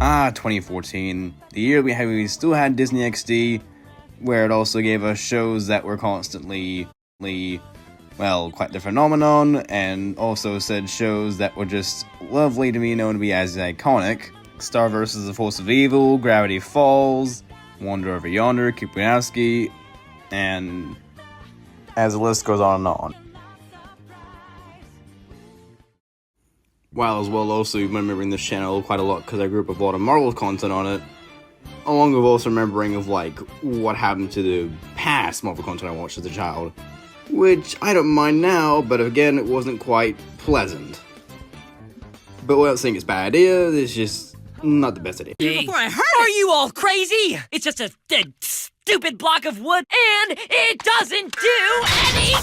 2014. The year we still had Disney XD, where it also gave us shows that were constantly, well, quite the phenomenon, and also said shows that were just lovely to be known to be as iconic. Star vs. the Force of Evil, Gravity Falls, Wander Over Yonder, Kupunowski, and as the list goes on and on. While as well also remembering this channel quite a lot because I grew up with a lot of Marvel content on it, along with also remembering of like what happened to the past Marvel content I watched as a child, which I don't mind now, but again it wasn't quite pleasant. But without saying it's a bad idea, it's just not the best idea. Before I hurt Are you all crazy? It's just a stupid block of wood, and it doesn't do any.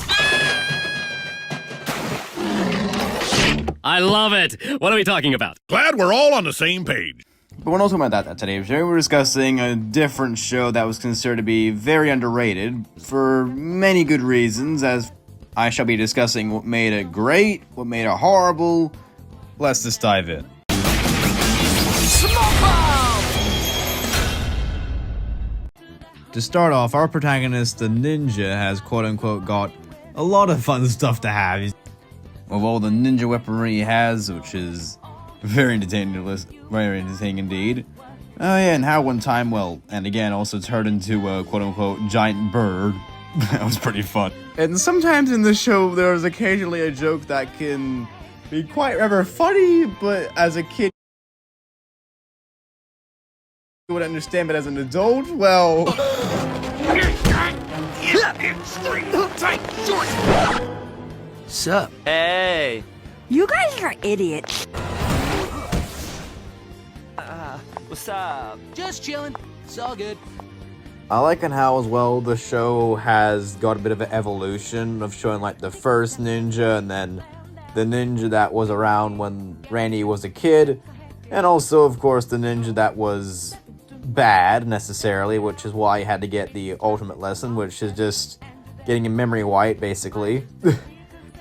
I love it! What are we talking about? Glad we're all on the same page. But we're not talking about that today. Today we're discussing a different show that was considered to be very underrated for many good reasons, as I shall be discussing what made it great, what made it horrible. Let's just dive in. Smoke bomb! To start off, our protagonist, the ninja, has quote-unquote got a lot of fun stuff to have. With all the ninja weaponry he has, which is very entertaining indeed. Oh yeah, and how one time, well, and again, also turned into a quote-unquote giant bird. That was pretty fun. And sometimes in the show, there's occasionally a joke that can be quite rather funny, but as a kid, you would understand, but as an adult, well... Sup? Hey! You guys are idiots. What's up? Just chilling. It's all good. I like how as well the show has got a bit of an evolution of showing like the first ninja and then the ninja that was around when Randy was a kid, and also of course the ninja that was bad necessarily, which is why he had to get the ultimate lesson, which is just getting a memory wipe basically.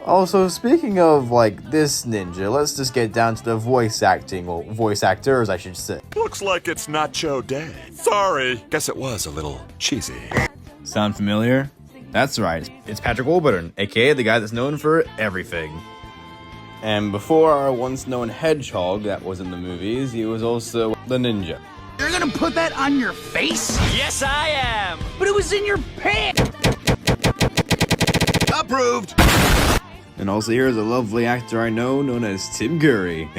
Also, speaking of, like, this ninja, let's just get down to the voice acting, or voice actors, I should say. Looks like it's Nacho Day. Sorry. Guess it was a little cheesy. Sound familiar? That's right, it's Patrick Warburton, aka the guy that's known for everything. And before our once-known hedgehog that was in the movies, he was also the ninja. You're gonna put that on your face? Yes, I am! But it was in your pants! Approved! And also here's a lovely actor I know known as Tim Curry.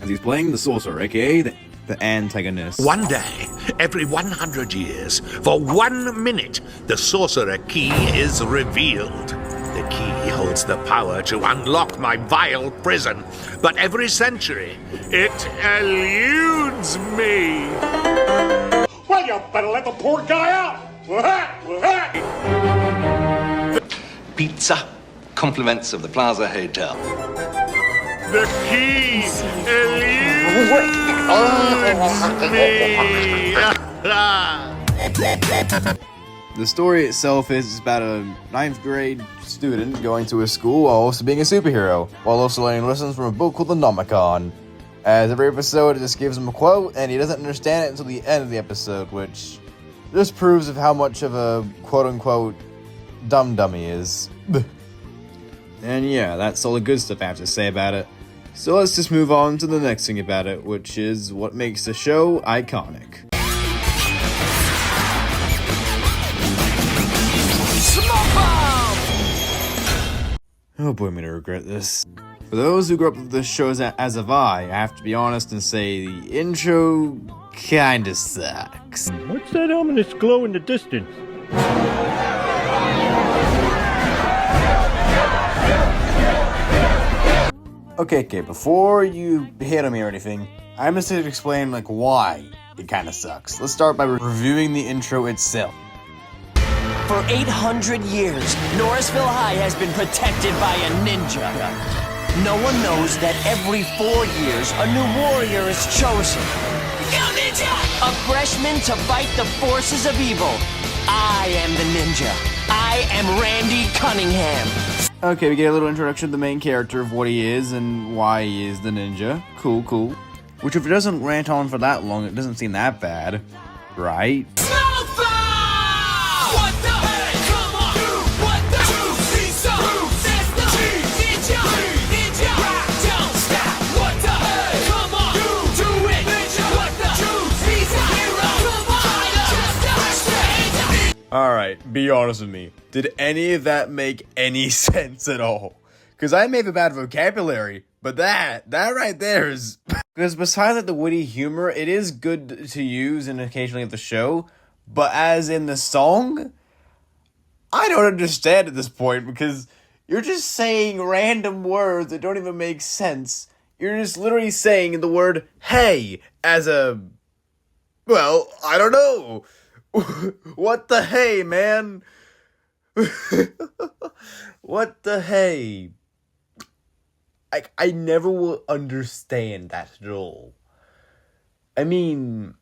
As he's playing the sorcerer, aka the antagonist. One day, every 100 years, for 1 minute, the sorcerer key is revealed. The key holds the power to unlock my vile prison, but every century, it eludes me. Well, you better let the poor guy out! Pizza. Compliments of the Plaza Hotel. The key eludes me. The story itself is about a 9th grade student going to a school while also being a superhero, while also learning lessons from a book called the Nomicon. As every episode, it just gives him a quote, and he doesn't understand it until the end of the episode, which just proves of how much of a quote-unquote dum-dum he is. And yeah, that's all the good stuff I have to say about it. So let's just move on to the next thing about it, which is what makes the show iconic. Smoke bomb! Oh boy, I'm gonna regret this. For those who grew up with this show as have I have to be honest and say the intro kinda sucks. What's that ominous glow in the distance? Okay, before you hit on me or anything, I'm just going to explain, like, why it kind of sucks. Let's start by reviewing the intro itself. For 800 years, Norrisville High has been protected by a ninja. No one knows that every 4 years, a new warrior is chosen. Go ninja! A freshman to fight the forces of evil. I am the ninja. I am Randy Cunningham. Okay, we get a little introduction to the main character of what he is and why he is the ninja. Cool. Which if it doesn't rant on for that long, it doesn't seem that bad, right? Alright, be honest with me. Did any of that make any sense at all? Because I may have a bad vocabulary, but that right there is... Because besides like the witty humor, it is good to use and occasionally of the show, but as in the song, I don't understand at this point, because you're just saying random words that don't even make sense. You're just literally saying the word hey as a... Well, I don't know. What the hey, man? What the hey? I never will understand that at all. I mean,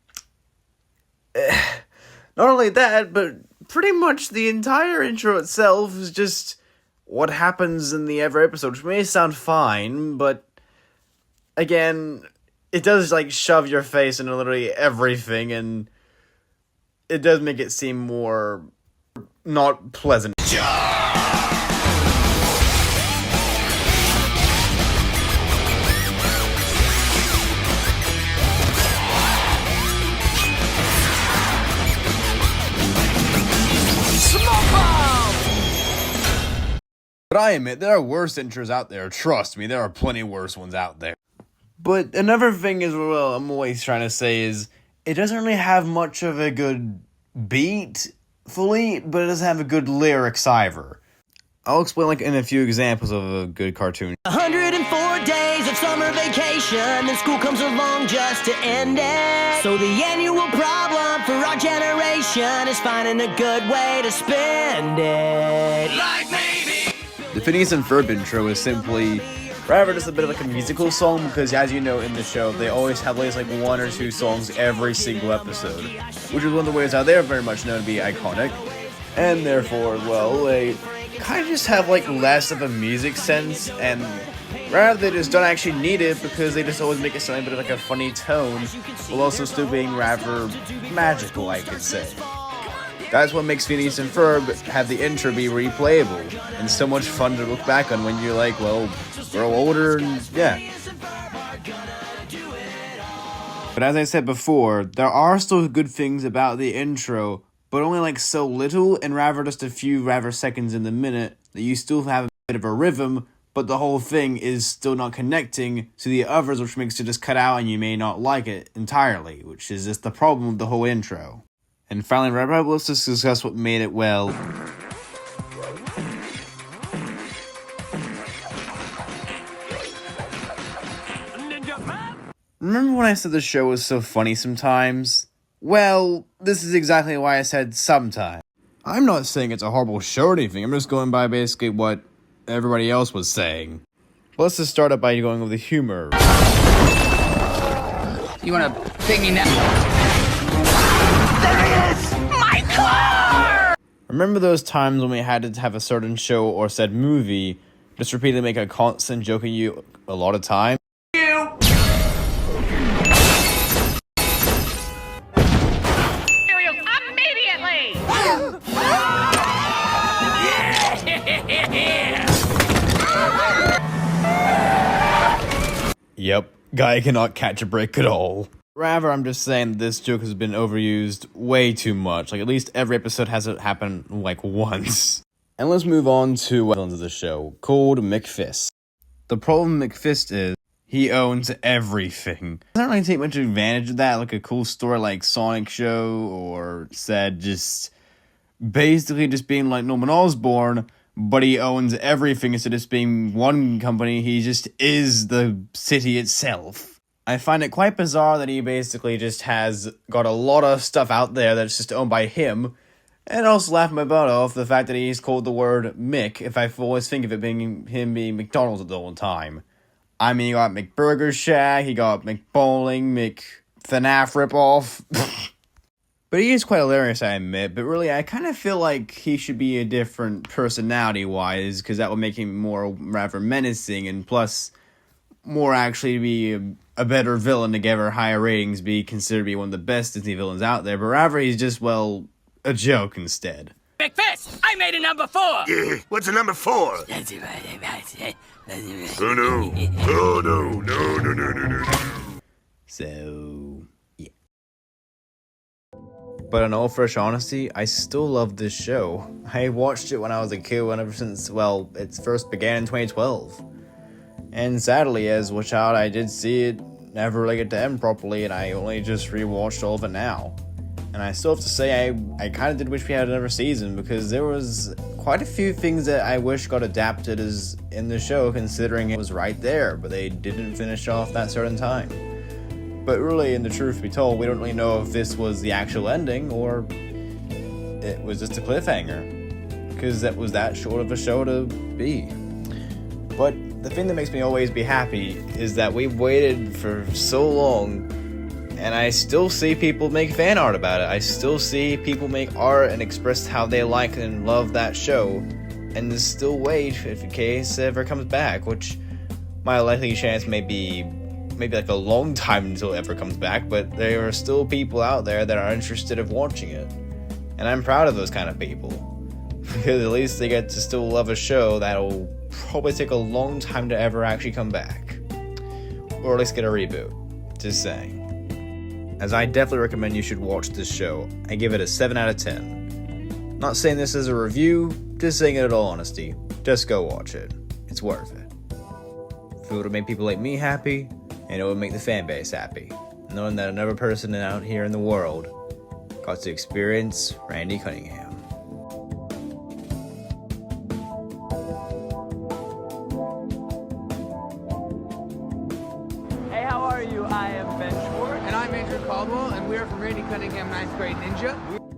not only that, but pretty much the entire intro itself is just what happens in the every episode, which may sound fine, but again, it does like shove your face into literally everything, and it does make it seem more not pleasant. But I admit, there are worse intros out there. Trust me, there are plenty worse ones out there. But another thing is, well, I'm always trying to say is, it doesn't really have much of a good beat fully, but it doesn't have a good lyrics either. I'll explain like in a few examples of a good cartoon. 104 days of summer vacation, and school comes along just to end it. So the annual problem for our generation is finding a good way to spend it. Like maybe The Phineas and Ferb intro is simply rather just a bit of like a musical song, because as you know in the show, they always have at least like one or two songs every single episode, which is one of the ways how they're very much known to be iconic, and therefore, well, they kind of just have like less of a music sense, and rather they just don't actually need it because they just always make it sound a bit of like a funny tone, while also still being rather magical, I could say. That's what makes Phineas and Ferb have the intro be replayable, and so much fun to look back on when you're like, well, grow older, and yeah. But as I said before, there are still good things about the intro, but only like so little, and rather just a few rather seconds in the minute, that you still have a bit of a rhythm, but the whole thing is still not connecting to the others, which makes it just cut out and you may not like it entirely, which is just the problem with the whole intro. And finally, let's just discuss what made it well. Remember when I said the show was so funny sometimes? Well, this is exactly why I said sometimes. I'm not saying it's a horrible show or anything, I'm just going by basically what everybody else was saying. Let's just start up by going with the humor. You wanna ping me now? There he is! My car! Remember those times when we had to have a certain show or said movie just repeatedly make a constant joke at you a lot of time? Immediately! Yep, guy cannot catch a break at all. Rather, I'm just saying that this joke has been overused way too much. Like, at least every episode has it happen, like, once. And let's move on to the villain of the show, called McFist. The problem with McFist is, he owns everything. Doesn't really take much advantage of that, like a cool story like Sonic Show, or said just basically just being like Norman Osborn, but he owns everything instead of just being one company, he just is the city itself. I find it quite bizarre that he basically just has got a lot of stuff out there that's just owned by him, and also laugh my butt off the fact that he's called the word Mick, if I always think of it being him being McDonald's the whole time. I mean, he got McBurger Shack, he got McBowling, McFNAF ripoff. But he is quite hilarious, I admit, but really, I kind of feel like he should be a different personality-wise, because that would make him more rather menacing, and plus, more actually be a better villain to give her higher ratings, be considered to be one of the best Disney villains out there, but rather he's just, well, a joke instead. McFist, I made a number 4. Yeah, what's a number 4? Oh no. Oh no. So, yeah. But in all fresh honesty, I still love this show. I watched it when I was a kid, and ever since, well, it first began in 2012. And sadly, as a child, I did see it never really get to end properly, and I only just rewatched all of it now. And I still have to say, I kind of did wish we had another season, because there was quite a few things that I wish got adapted as in the show, considering it was right there, but they didn't finish off that certain time. But really, in the truth be told, we don't really know if this was the actual ending, or it was just a cliffhanger, because that was that short of a show to be. But the thing that makes me always be happy is that we've waited for so long, and I still see people make fan art about it. I still see people make art and express how they like and love that show, and there's still wait if in case it ever comes back, which my likely chance may be maybe like a long time until it ever comes back, but there are still people out there that are interested in watching it, and I'm proud of those kind of people, because at least they get to still love a show that'll probably take a long time to ever actually come back, or at least get a reboot. Just saying. As I definitely recommend you should watch this show. I give it a 7 out of 10. Not saying this as a review, just saying it in all honesty. Just go watch it. It's worth it. If it would make people like me happy, and it would make the fan base happy, knowing that another person out here in the world got to experience Randy Cunningham. Hey, how are you? I am Ben Schwartz. And I'm Andrew Caldwell, and we're from Randy Cunningham 9th Grade Ninja.